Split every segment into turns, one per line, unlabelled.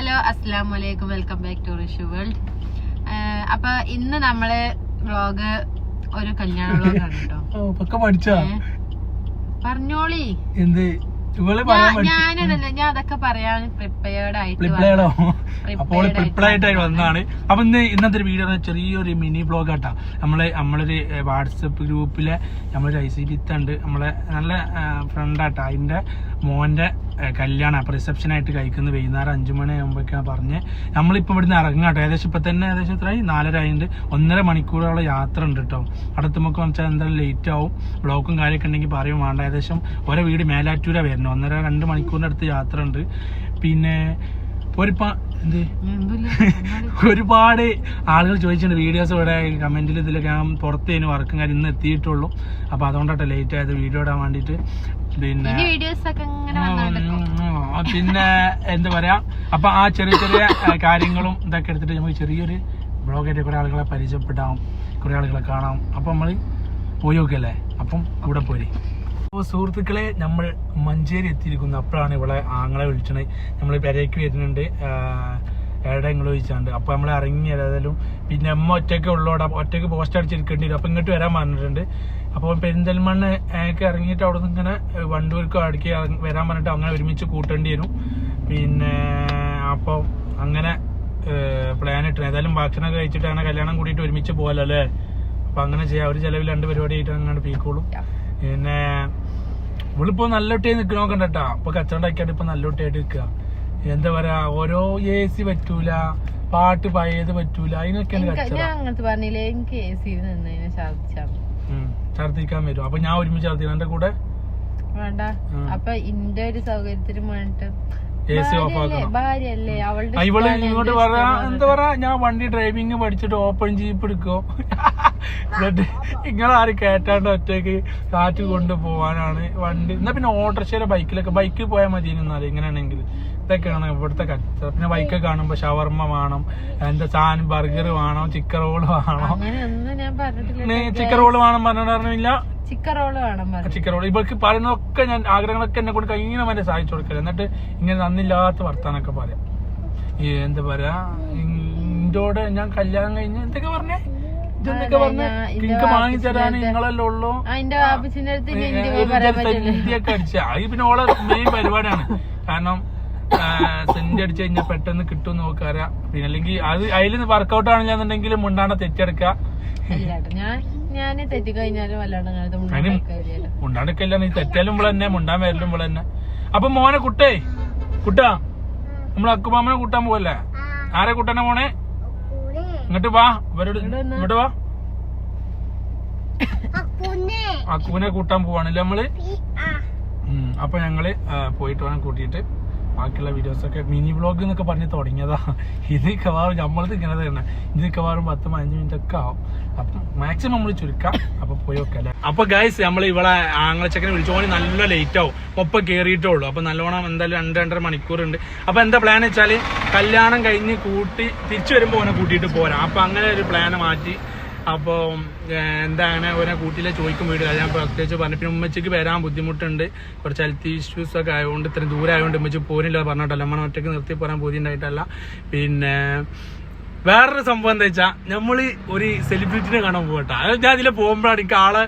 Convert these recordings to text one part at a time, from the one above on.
Hello അസ്സലാമു അലൈക്കും, welcome back to Rishu world. അപ്പൊ ഇന്ന് നമ്മളെ വ്ളോഗ് ഒരു കല്യാണ വ്ളോഗാണ് കേട്ടോ. പറഞ്ഞോളി. ഞാനിടല്ല, ഞാൻ അതൊക്കെ പറയാൻ പ്രിപ്പയർഡ്
ആയിട്ട് വന്നതാണ്. അപ്പൊ ഇന്നത്തെ വീഡിയോ ചെറിയൊരു മിനി വ്ളോഗ് ആട്ടാ. നമ്മളൊരു വാട്സപ്പ് ഗ്രൂപ്പിലെ നമ്മളൊരു ICT ഉണ്ട്, നമ്മളെ നല്ല ഫ്രണ്ടാട്ടാ. അതിന്റെ മോന്റെ കല്യാണം റിസപ്ഷൻ ആയിട്ട് കഴിക്കുന്നത് വൈകുന്നേരം 5 മണിയാകുമ്പോഴേക്കാണ് പറഞ്ഞ് നമ്മളിപ്പോൾ ഇവിടുന്ന് ഇറങ്ങാട്ടോ. ഏകദേശം എത്രയായി 4:30 ആയിട്ട് 1.5 മണിക്കൂറോളം യാത്ര ഉണ്ട് കേട്ടോ. അടുത്തുമ്പോൾ വെച്ചാൽ എന്തായാലും ലേറ്റ് ആവും. ബ്ലോക്കും കാര്യമൊക്കെ ഉണ്ടെങ്കിൽ പറയും വേണ്ട. ഏകദേശം ഓരോ വീട് മേലാറ്റൂര വരുന്നത് 1.5-2 മണിക്കൂറിന്റെ അടുത്ത് യാത്ര ഉണ്ട്. പിന്നെ ഒരുപാട് ആളുകൾ ചോദിച്ചിട്ടുണ്ട് വീഡിയോസ് ഇവിടെ കമന്റിൽ ഇതിലൊക്കെ. ഞാൻ പുറത്തേന് വർക്കും കാര്യം ഇന്ന് എത്തിയിട്ടുള്ളൂ. അപ്പൊ അതുകൊണ്ടാട്ടോ ലേറ്റ് ആയത് വീഡിയോ ഇടാൻ വേണ്ടിട്ട്. പിന്നെ എന്താ പറയാ, അപ്പൊ ആ ചെറിയ ചെറിയ കാര്യങ്ങളും ഇതൊക്കെ എടുത്തിട്ട് നമുക്ക് ചെറിയൊരു ബ്ലോഗായിട്ട് കുറെ ആളുകളെ പരിചയപ്പെടാം, കുറെ ആളുകളെ കാണാം. അപ്പൊ നമ്മള് പോയി നോക്കല്ലേ. അപ്പം കൂടെ പോരി. അപ്പോൾ സുഹൃത്തുക്കളെ, നമ്മൾ മഞ്ചേരി എത്തിയിരിക്കുന്നു. അപ്പോഴാണ് ഇവിടെ ആങ്ങളെ വിളിച്ചത്. നമ്മൾ പെരേക്ക് വരുന്നുണ്ട്, എവിടെയെങ്കിലും ചോദിച്ചാണ്ട്. അപ്പൊ നമ്മൾ ഇറങ്ങി ഏതായാലും. പിന്നെ അമ്മ ഒറ്റയ്ക്ക് ഉള്ളോടെ ഒറ്റയ്ക്ക് പോസ്റ്റ് അടിച്ചിരിക്കേണ്ടി വരും. അപ്പൊ ഇങ്ങോട്ട് വരാൻ പറഞ്ഞിട്ടുണ്ട്. അപ്പോൾ പെരിന്തൽമണ്ണ ഒക്കെ ഇറങ്ങിയിട്ട് അവിടെ നിന്ന് ഇങ്ങനെ വണ്ടൂർക്കോ അടുക്കി വരാൻ പറഞ്ഞിട്ട് അങ്ങനെ ഒരുമിച്ച് കൂട്ടേണ്ടി വരും. പിന്നെ അപ്പോൾ അങ്ങനെ പ്ലാൻ ഇട്ടു. ഏതായാലും ഭക്ഷണമൊക്കെ കഴിച്ചിട്ട് അങ്ങനെ കല്യാണം കൂടിയിട്ട് ഒരുമിച്ച് പോകല്ലോ അല്ലേ. അപ്പൊ അങ്ങനെ ചെയ്യാം. ഒരു ചെലവിൽ 2 പരിപാടി ആയിട്ട് അങ്ങനെ പീക്കോളും. പിന്നെ ഇവളിപ്പോ നല്ല ഒട്ടിയായി നിൽക്കണ നോക്കണ്ടട്ടാ. ഇപ്പൊ കച്ചവടമാക്കിയാണ്ട് ഇപ്പൊ നല്ല ഒട്ടിയായിട്ട് നിൽക്കുക. എന്താ പറയാ, ഓരോ AC പറ്റൂല, പാട്ട് പഴയത് പറ്റൂല, അതിനൊക്കെയാണ് ഛർദിക്കാൻ വരും. അപ്പൊ ഞാൻ ഒരുമിച്ച് ഛർദിക്കണം എന്റെ കൂടെ
വേണ്ട. അപ്പൊ ഇന്റെ ഒരു സൗകര്യത്തിന് വേണ്ടിട്ട്
AC ഓഫ് ആക്കണം. ഇവള് ഇങ്ങോട്ട് പറയാ, എന്താ പറയാ, ഞാൻ വണ്ടി ഡ്രൈവിംഗ് പഠിച്ചിട്ട് ഓപ്പൺ ജീപ്പ് എടുക്കോ. എന്നിട്ട് നിങ്ങളാരും കേട്ടാണ്ട് ഒറ്റയ്ക്ക് കാറ്റ് കൊണ്ടുപോവാനാണ് വണ്ടി. എന്നാ പിന്നെ ഓട്ടോറിക്ഷയുടെ ബൈക്കിൽ പോയാൽ മതി. എന്നാലും ഇങ്ങനെയാണെങ്കിൽ ഇതൊക്കെയാണ് ഇവിടുത്തെ കച്ച. പിന്നെ ബൈക്കൊക്കെ കാണുമ്പോ ഷവർമ്മ വേണം, എന്താ സാധനം ബർഗർ വേണം, ചിക്കൻ റോള് വേണം. ചിക്കൻ റോള് വേണം പറഞ്ഞില്ല. ചിക്കൻ റോൾ ഇവർക്ക് പറയുന്നതൊക്കെ ഞാൻ ആഗ്രഹങ്ങളൊക്കെ എന്നെ കൊണ്ട് കഴിഞ്ഞ വരെ സഹായിച്ചു കൊടുക്കരുത്. എന്നിട്ട് ഇങ്ങനെ നന്ദില്ലാത്ത വർത്താനൊക്കെ പറയാം. എന്താ പറയാ, ഇതോടെ ഞാൻ കല്യാണം കഴിഞ്ഞ് എന്തൊക്കെ പറഞ്ഞേ, ഇതെന്തൊക്കെ പറഞ്ഞേ, എനിക്ക് വാങ്ങിത്തരാൻ നിങ്ങളല്ലേ ഉള്ളൂ. സെന്റിയൊക്കെ അടിച്ച അത് പിന്നെ ഓളെ മെയിൻ പരിപാടിയാണ്. കാരണം സെന്റ് അടിച്ചു കഴിഞ്ഞാൽ പെട്ടെന്ന് കിട്ടും നോക്കാറാ. പിന്നെ അല്ലെങ്കിൽ അത് അതിൽ വർക്കൗട്ട് ആണെന്നുണ്ടെങ്കിൽ മുണ്ടാണ തെറ്റെടുക്കുക. മുണ്ടാണ്ടൊക്കെയല്ല, നീ തെറ്റാലും ഇവിടെ തന്നെ, മുണ്ടാൻ വരലും ഇവിടെ തന്നെ. അപ്പൊ മോനെ കുട്ടാ നമ്മളെ അക്കുമാമനെ കൂട്ടാൻ പോവല്ലേ? ആരെ കൂട്ടാനാ മോനെ? ഇങ്ങോട്ട് വാ, ഇവരോട് ഇങ്ങോട്ട് വാ. അക്കുവിനെ കൂട്ടാൻ പോവാണല്ലേ നമ്മള്. അപ്പൊ ഞങ്ങള് പോയിട്ട് വേണം കൂട്ടിയിട്ട് ബാക്കിയുള്ള വീഡിയോസൊക്കെ. മിനി വ്ളോഗ് എന്നൊക്കെ പറഞ്ഞ് തുടങ്ങിയതാ. ഇത് മിക്കവാറും നമ്മളത് ഇങ്ങനെ തന്നെ. ഇത് മിക്കവാറും 10-15 മിനിറ്റ് ഒക്കെ ആവും. അപ്പം മാക്സിമം നമ്മൾ ചുരുക്കാം. അപ്പൊ പോയി നോക്കല്ലേ. അപ്പൊ ഗൈസ്, നമ്മൾ ഇവിടെ ആങ്ങളച്ചക്കനെ വിളിച്ചോണി നല്ല ലേറ്റ് ആവും. ഒപ്പം കയറിയിട്ടേ ഉള്ളൂ. അപ്പൊ നല്ലോണം എന്തായാലും 2-2.5 മണിക്കൂറുണ്ട്. അപ്പൊ എന്താ പ്ലാൻ വെച്ചാല് കല്യാണം കഴിഞ്ഞ് കൂട്ടി തിരിച്ചു വരുമ്പോ ഓനെ കൂട്ടിയിട്ട് പോരാം. അപ്പൊ അങ്ങനെ ഒരു പ്ലാന് മാറ്റി. അപ്പൊ എന്താണ് ഓരോ കൂട്ടിയിലെ ചോദിക്കും വീട്. ഞാൻ പ്രത്യേകിച്ച് പറഞ്ഞു. പിന്നെ ഉമ്മച്ചിക്ക് വരാൻ ബുദ്ധിമുട്ടുണ്ട്, കുറച്ച് ഹെൽത്ത് ഇഷ്യൂസ് ഒക്കെ ആയതുകൊണ്ട്, ഇത്രയും ദൂരം ആയതുകൊണ്ട് ഉമ്മച്ചി പോരില്ല പറഞ്ഞിട്ടല്ല. നമ്മൾ ഒറ്റയ്ക്ക് നിർത്തി പോരാൻ ബോധ്യമുണ്ടായിട്ടല്ല. പിന്നെ വേറൊരു സംഭവം എന്താ വെച്ചാൽ, നമ്മൾ ഒരു സെലിബ്രിറ്റിനെ കാണാൻ പോകട്ടെ. അത് ഞാൻ ഇതിൽ പോകുമ്പോഴാണ് എനിക്ക് ആളെ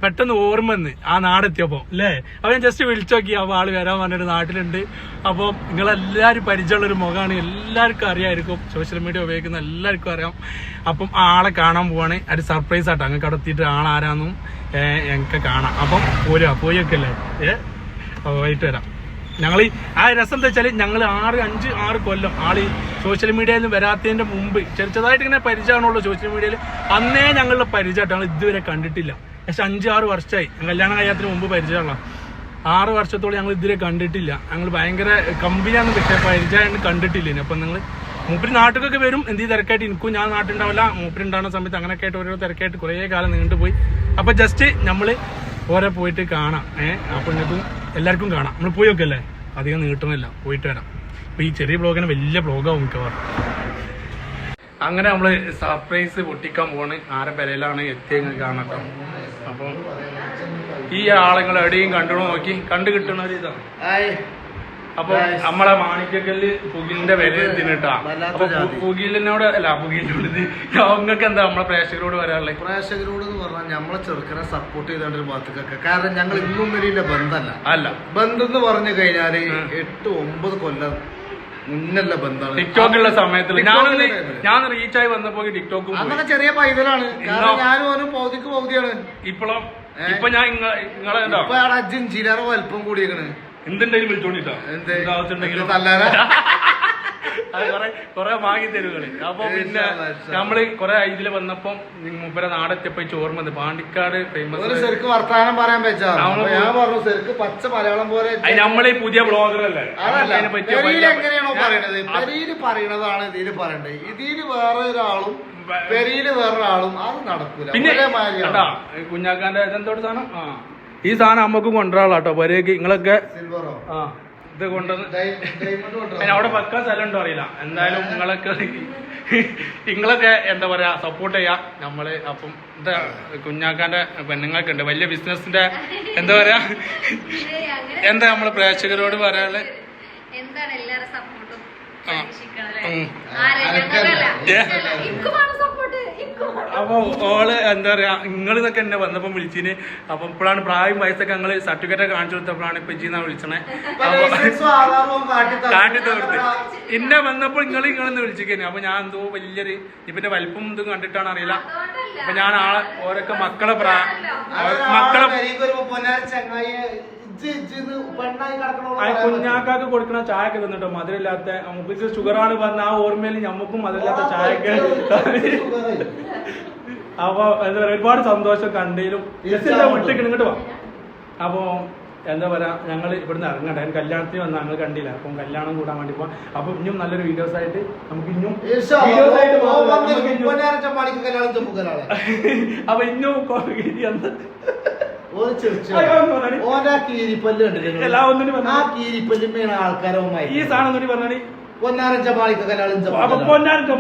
പെട്ടെന്ന് ഓർമ്മ വന്ന് ആ നാടെത്തിയപ്പോ അല്ലേ. അപ്പൊ ഞാൻ ജസ്റ്റ് വിളിച്ചു നോക്കി. അപ്പൊ ആള് വരാൻ പറഞ്ഞിട്ട് നാട്ടിലുണ്ട്. അപ്പൊ നിങ്ങളെല്ലാവരും പരിചയമുള്ളൊരു മുഖമാണ്, എല്ലാവർക്കും അറിയാമായിരിക്കും. സോഷ്യൽ മീഡിയ ഉപയോഗിക്കുന്ന എല്ലാവർക്കും അറിയാം. അപ്പം ആളെ കാണാൻ പോവാണ്. അത് സർപ്രൈസ് ആട്ടോ. അങ്ങ് കടത്തിയിട്ട് ആളാരാന്നും ഞങ്ങൾക്ക് കാണാം. അപ്പം പോയൊക്കെ അല്ലേ. പോയിട്ട് വരാം. ഞങ്ങൾ ആ രസം എന്താ വെച്ചാൽ, ഞങ്ങൾ 5-6 കൊല്ലം ആള് സോഷ്യൽ മീഡിയയിൽ നിന്ന് വരാത്തതിന്റെ മുമ്പ് ചെറുതായിട്ട് ഇങ്ങനെ പരിചയമാണുള്ളൂ സോഷ്യൽ മീഡിയയിൽ. അന്നേ ഞങ്ങളുടെ പരിചയമായിട്ട് ഞങ്ങൾ ഇതുവരെ കണ്ടിട്ടില്ല. പക്ഷെ 5-6 വർഷമായി. കല്യാണം കഴിയാത്തിന് മുമ്പ് പരിചയമുള്ള 6 വർഷത്തോളം ഞങ്ങൾ ഇതുവരെ കണ്ടിട്ടില്ല. ഞങ്ങൾ ഭയങ്കര കമ്പനിയാണെന്ന് കിട്ടിയ പരിചയമായിട്ട് കണ്ടിട്ടില്ല. അപ്പം നിങ്ങൾ മൂപ്പര് നാട്ടിലൊക്കെ വരും. എന്ത് തിരക്കായിട്ട് എനിക്കും ഞാൻ നാട്ടിലുണ്ടാവില്ല. മൂപ്പരുണ്ടാകുന്ന സമയത്ത് അങ്ങനെയൊക്കെ ആയിട്ട് ഓരോ തിരക്കായിട്ട് കുറേ കാലം നീണ്ടുപോയി. അപ്പൊ ജസ്റ്റ് നമ്മൾ ഓരോ പോയിട്ട് കാണാം. അപ്പൊ നിങ്ങൾക്കും എല്ലാവർക്കും കാണാം. നമ്മൾ പോയി നോക്കല്ലേ, അധികം നീട്ടുന്നില്ല, പോയിട്ട് വരാം. അപ്പൊ ഈ ചെറിയ ബ്ലോഗിന് വലിയ ബ്ലോഗാവും മിക്കവാറും. അങ്ങനെ നമ്മള് സർപ്രൈസ് പൊട്ടിക്കാൻ പോവാണ്. ആരെ പെരയിലാണ് എത്തിയെന്ന് കാണട്ടോ. അപ്പം ഈ ആളുകൾ എവിടെയും കണ്ടു നോക്കി കണ്ടു കിട്ടണ ഒരു ഇതാണ്. അപ്പൊ നമ്മളെ മാണിക്കക്കല്ല് പുകിലിന്റെ വില എത്തിട്ടാ. അപ്പൊ പുകിലിനോട് അല്ല പുകിലിനോട് നിങ്ങൾക്ക് എന്താ നമ്മളെ പ്രേക്ഷകരോട് പറയാനുള്ളത്?
പ്രേക്ഷകരോട് എന്ന് പറഞ്ഞാൽ നമ്മളെ ചെറുക്കനെ സപ്പോർട്ട് ചെയ്തോണ്ട് ഒരു ഭാഗത്തേക്കൊക്കെ. കാരണം ഞങ്ങൾ ഇന്നും വരെയില്ല ബന്ധമല്ല.
അല്ല,
ബന്ധം എന്ന് പറഞ്ഞു കഴിഞ്ഞാല് 8-9 കൊല്ലം മുന്നല്ല ബന്ധമാണ്.
ടിക്ടോക്കുള്ള സമയത്ത് ഞാൻ റീച്ചായി വന്നപ്പോ ടിക്ടോക്ക്
അന്നൊക്കെ ചെറിയ പൈതലാണ്. കാരണം ഞാനും ഓരോ പൗതിക്ക് പൗതിയാണ്.
ഇപ്പോഴും ഇപ്പൊ ഞാൻ നിങ്ങളെ
അജ്ജും ചിലറെ വലുപ്പം കൂടിയേക്കണ്.
എന്തുണ്ടെങ്കിലും വിളിച്ചോണ്ടിട്ടാ, എന്താവശ്യമുണ്ടെങ്കിലും കൊറേ വാങ്ങി തരുകള്. അപ്പൊ പിന്നെ നമ്മള് കൊറേ ഇതില് വന്നപ്പോ മൂപ്പരെ നാടെത്തിയപ്പോ ചോർമ വന്ന് പാണ്ടിക്കാട് ഫേമസ്
ശരിക്കും വർത്താനം പറയാൻ പറ്റാ. ഞാൻ പറഞ്ഞു ശരിക്കും പച്ച മലയാളം പോലെ.
നമ്മളീ പുതിയ ബ്ലോഗറല്ലേ,
എങ്ങനെയാണോ പറയണത് പെരിയില് പറയണതാണ് ഇതില് പറയണ്ടത്. ഇതില് വേറെ ഒരാളും പെരിയില് വേറൊരാളും അത് നടക്കൂല.
പിന്നെ കുഞ്ഞാക്കാന്റെ എന്തോട് സാധനം ഈ സാധനം അമ്മക്കും കൊണ്ടുവരാളാട്ടോ പെരേക്ക്. നിങ്ങളൊക്കെ
സിൽവറോ
ഇത് കൊണ്ടുവന്ന് അവിടെ വെക്കാൻ സ്ഥലം ഉണ്ടോ അറിയില്ല. എന്തായാലും നിങ്ങളൊക്കെ എന്താ പറയാ സപ്പോർട്ട് ചെയ്യാം നമ്മള്. അപ്പം എന്താ കുഞ്ഞാക്കാന്റെ പെണ്ണുങ്ങൾക്ക് ഉണ്ട് വലിയ ബിസിനസിന്റെ എന്താ പറയാ, എന്താ നമ്മള് പ്രേക്ഷകരോട് പറയാനുള്ളത്?
എന്താണ് എല്ലാരും സപ്പോർട്ടും
അപ്പൊ ഓള് എന്താ പറയാ, നിങ്ങളിതൊക്കെ എന്നെ വന്നപ്പം വിളിച്ചിന്. അപ്പൊ ഇപ്പോഴാണ് പ്രായം വയസ്സൊക്കെ ഞങ്ങള് സർട്ടിഫിക്കറ്റ് ഒക്കെ കാണിച്ചു കൊടുത്തപ്പോഴാണ് ഇപ്പൊ ഇജിന്നാ വിളിച്ചണേ. കാട്ടി തീർത്ത് എന്നെ വന്നപ്പോൾ നിങ്ങളെന്ന് വിളിച്ചിരിക്കുന്നു. അപ്പൊ ഞാൻ എന്തോ വലിയൊരു ഇവന്റെ വലിപ്പം ഇതും കണ്ടിട്ടാണ് അറിയില്ല. അപ്പൊ ഞാൻ ആളെ ഓരൊക്കെ മക്കളെ കുഞ്ഞാക്കാക്ക് കൊടുക്കണ ചായക്ക് തന്നിട്ടോ മധുരമില്ലാത്ത. നമുക്ക് ഷുഗറാണ് പറഞ്ഞ ആ ഓർമ്മയിൽ ഞമ്മക്കും മധുരമില്ലാത്ത ചായക്ക്. അപ്പൊ എന്താ പറയാ, ഒരുപാട് സന്തോഷം കണ്ടതിലും. വിട്ടിട്ട് ഇങ്ങോട്ട് വാ. അപ്പൊ എന്താ പറയാ, ഞങ്ങൾ ഇവിടുന്ന് ഇറങ്ങട്ടെ. കല്യാണത്തിന് വന്നാൽ ഞങ്ങൾ കണ്ടില്ല. അപ്പം കല്യാണം കൂടാൻ വേണ്ടി പോവാം. അപ്പൊ ഇനിയും നല്ലൊരു വീഡിയോസ് ആയിട്ട് നമുക്ക് ഇനിയും അപ്പൊ ഇന്നും ഈ സാധനം ഒന്നും പറഞ്ഞാൽ
പൊന്നാരൻ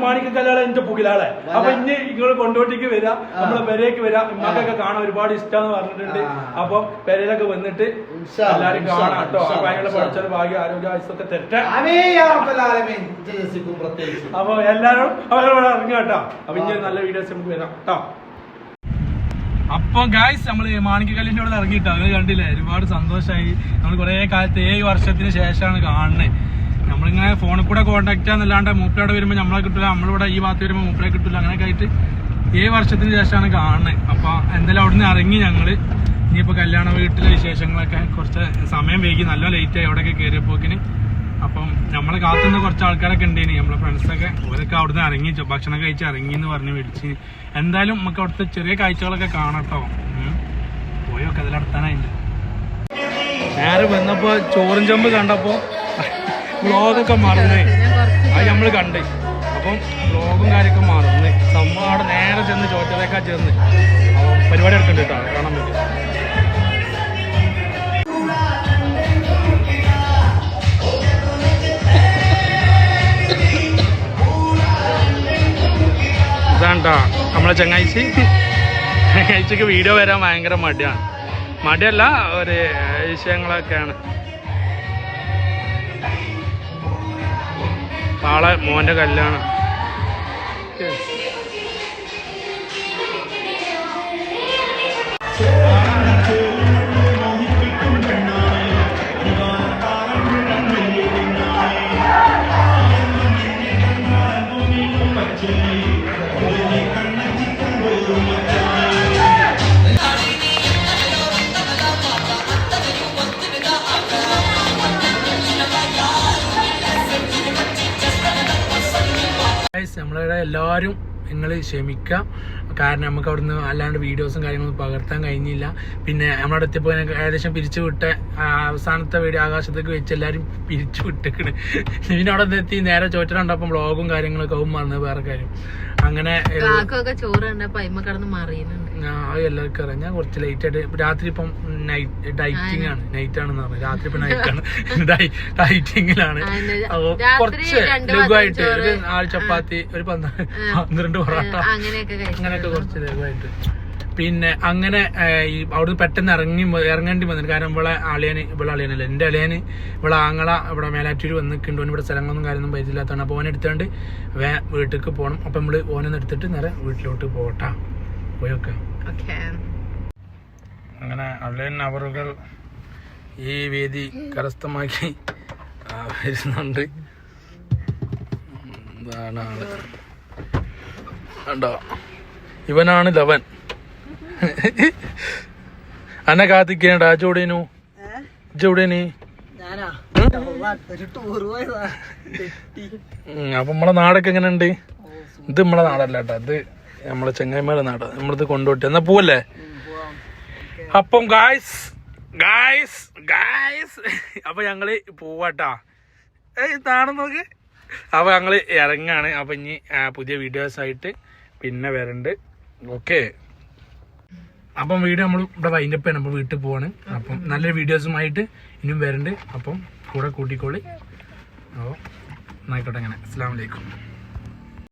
മാണിക്ക കല്യാണം എന്റെ പുകിലാളെ. അപ്പൊ ഇനി നിങ്ങൾ കൊണ്ടോട്ടേക്ക് വരാം, നമ്മളെ പെരേക്ക് വരാം. ഇമ്മക്കൊക്കെ കാണാൻ ഒരുപാട് ഇഷ്ടമെന്ന് പറഞ്ഞിട്ടുണ്ട്. അപ്പൊ പെരയിലൊക്കെ വന്നിട്ട് എല്ലാരും കാണാം കേട്ടോ. ഭയങ്കര പഠിച്ചാൽ ഭാഗ്യം ആരോഗ്യ ആയുസൊക്കെ തെറ്റാ. അപ്പൊ എല്ലാരും അവരോട് ഇറങ്ങുക കേട്ടോ. അപ്പൊ ഇനി നല്ല വീഡിയോസ് നമുക്ക് വരാം കേട്ടോ. അപ്പൊ ഗായ്സ് നമ്മള് മാണിക്കക്കല്ലിന്റെ അവിടെ ഇറങ്ങിയിട്ടോ. അങ്ങനെ കണ്ടില്ലേ, ഒരുപാട് സന്തോഷമായി. നമ്മൾ കുറെ കാലത്ത് 7 വർഷത്തിന് ശേഷമാണ് കാണുന്നത്. നമ്മളിങ്ങനെ ഫോണിൽ കൂടെ കോൺടാക്ട് ചെയ്യാന്നല്ലാണ്ട് മൂപ്പരവിടെ വരുമ്പോൾ നമ്മളെ കിട്ടില്ല, നമ്മളിവിടെ ഈ ഭാഗത്ത് വരുമ്പോൾ മൂപ്പരെ കിട്ടില്ല. അങ്ങനെയൊക്കെ ആയിട്ട് 7 വർഷത്തിന് ശേഷമാണ് കാണുന്നത്. അപ്പൊ എന്തായാലും അവിടുന്ന് ഇറങ്ങി ഞങ്ങള്. ഇനിയിപ്പോ കല്യാണ വീട്ടിലെ വിശേഷങ്ങളൊക്കെ കുറച്ച് സമയം വൈകി, നല്ല ലേറ്റായി അവിടെയൊക്കെ കയറിയപ്പോക്കിന്. അപ്പം നമ്മളെ കാത്തുനിന്ന് കുറച്ച് ആൾക്കാരൊക്കെ ഉണ്ടേനി, നമ്മളെ ഫ്രണ്ട്സൊക്കെ. ഓരൊക്കെ അവിടുന്ന് ഇറങ്ങി ഭക്ഷണം കഴിച്ച് ഇറങ്ങി എന്ന് പറഞ്ഞ് വിളിച്ച്. എന്തായാലും നമുക്ക് അവിടുത്തെ ചെറിയ കാഴ്ചകളൊക്കെ കാണട്ടോ. പോയൊക്കെ അതിലടത്താനായിട്ട് നേരെ വന്നപ്പോ ചോറും ചെമ്പ് കണ്ടപ്പോ വ്ളോഗൊക്കെ മറന്ന് അത് നമ്മള് കണ്ട്. അപ്പം വ്ളോഗും കാര്യമൊക്കെ മറന്ന് സംഭവം അവിടെ നേരെ ചെന്ന് ചോറ്റതേക്കാ ചെന്ന് പരിപാടി എടുക്കണ്ട കേട്ടോ, കാണാൻ പറ്റും. ഇതാണ്ടാ നമ്മളെ ചങ്ങാഴ്ചക്ക് വീഡിയോ വരാൻ ഭയങ്കര മടിയാണ്. മടിയല്ല, ഒരു വിഷയങ്ങളൊക്കെയാണ്. ആളെ മോന്റെ കല്യാണം. നമ്മളിവിടെ എല്ലാവരും നിങ്ങൾ ക്ഷമിക്കാം. കാരണം നമുക്ക് അവിടുന്ന് അല്ലാണ്ട് വീഡിയോസും കാര്യങ്ങളൊന്നും പകർത്താൻ കഴിഞ്ഞില്ല. പിന്നെ നമ്മുടെ അടുത്തിപ്പോൾ ഏകദേശം പിരിച്ചു വിട്ട അവസാനത്തെ വീഡിയോ ആകാശത്തേക്ക് വെച്ച് എല്ലാവരും പിരിച്ചു വിട്ടേക്കണ്. പിന്നെ അവിടെ എത്തി നേരെ ചോറ്റലുണ്ടപ്പം വ്ളോഗും കാര്യങ്ങളൊക്കെ ആവും വന്നത് വേറെ കാര്യം. അങ്ങനെ
ചോറ് കണ്ടപ്പോ അയിമ കിടന്ന് മറിയുന്നുണ്ട്.
അത് എല്ലാവർക്കും അറിയാം. ഞാൻ കുറച്ച് ലേറ്റ് ആയിട്ട് രാത്രി ഇപ്പം ഡൈറ്റിംഗ് ആണ്, നൈറ്റ് ആണെന്ന് പറഞ്ഞു. രാത്രി ഇപ്പൊ നൈറ്റാണ്, ഡൈറ്റിങ്ങിലാണ്. അപ്പൊ കുറച്ച് ലഘുവായിട്ട് ഒരു 4 ചപ്പാത്തി, ഒരു 12 പൊറോട്ട, അങ്ങനെയൊക്കെ കുറച്ച് ലഘുവായിട്ട് പിന്നെ അങ്ങനെ അവിടെ പെട്ടെന്ന് ഇറങ്ങേണ്ടി വന്നിട്ട്. കാരണം ഇവിടെ അളിയനല്ല എൻ്റെ അളിയന് ഇവിടെ ആങ്ങള ഇവിടെ മേലാറ്റൂര് വന്നിട്ടുണ്ട്. ഓൻ ഇവിടെ സ്ഥലങ്ങളൊന്നും കാര്യമൊന്നും പരിചയമില്ലാത്തതാണ്. അപ്പോൾ ഓനെ എടുത്തുകൊണ്ട് വീട്ടിലേക്ക് പോകണം. അപ്പം നമ്മൾ ഓനൊന്ന് എടുത്തിട്ട് നേരെ വീട്ടിലോട്ട് പോകട്ടാ. പോയൊക്കെ അങ്ങനെ അളിയൻ അവറുകൾ ഈ വേദി കരസ്ഥമാക്കി വരുന്നുണ്ട്. ഇതാണ് ആള് കണ്ടോ, ഇവനാണ് ലവൻ. അന്നെ കാത്തിക്കേണ്ട ചൂടേനു ചൂടേനി. അപ്പൊ നമ്മളെ നാടൊക്കെ എങ്ങനെ ഉണ്ട്? ഇത് നമ്മളെ നാടല്ല കേട്ടോ, ഇത് നമ്മളെ ചെങ്ങായിമാരുടെ നാട്. നമ്മളിത് കൊണ്ടുപോയിട്ട് എന്നാ പോവല്ലേ? അപ്പം ഗായ്സ് അപ്പൊ ഞങ്ങള് പോവാട്ടാ. താണ നോക്ക്. അപ്പൊ ഞങ്ങള് ഇറങ്ങാണ്. അപ്പൊ ഇനി പുതിയ വീഡിയോസ് ആയിട്ട് പിന്നെ വരണ്ട്. ഓക്കെ, അപ്പം വീഡിയോ നമ്മൾ ഇവിടെ വൈൻഡപ്പ് ചെയ്യണം. അപ്പം വീട്ടിൽ പോവാണ്. അപ്പം നല്ലൊരു വീഡിയോസുമായിട്ട് ഇനിയും വരണ്ട്. അപ്പം കൂടെ കൂട്ടിക്കോളി. അപ്പോൾ എന്നായിക്കോട്ടെ. അങ്ങനെ അസ്സലാമു അലൈക്കും.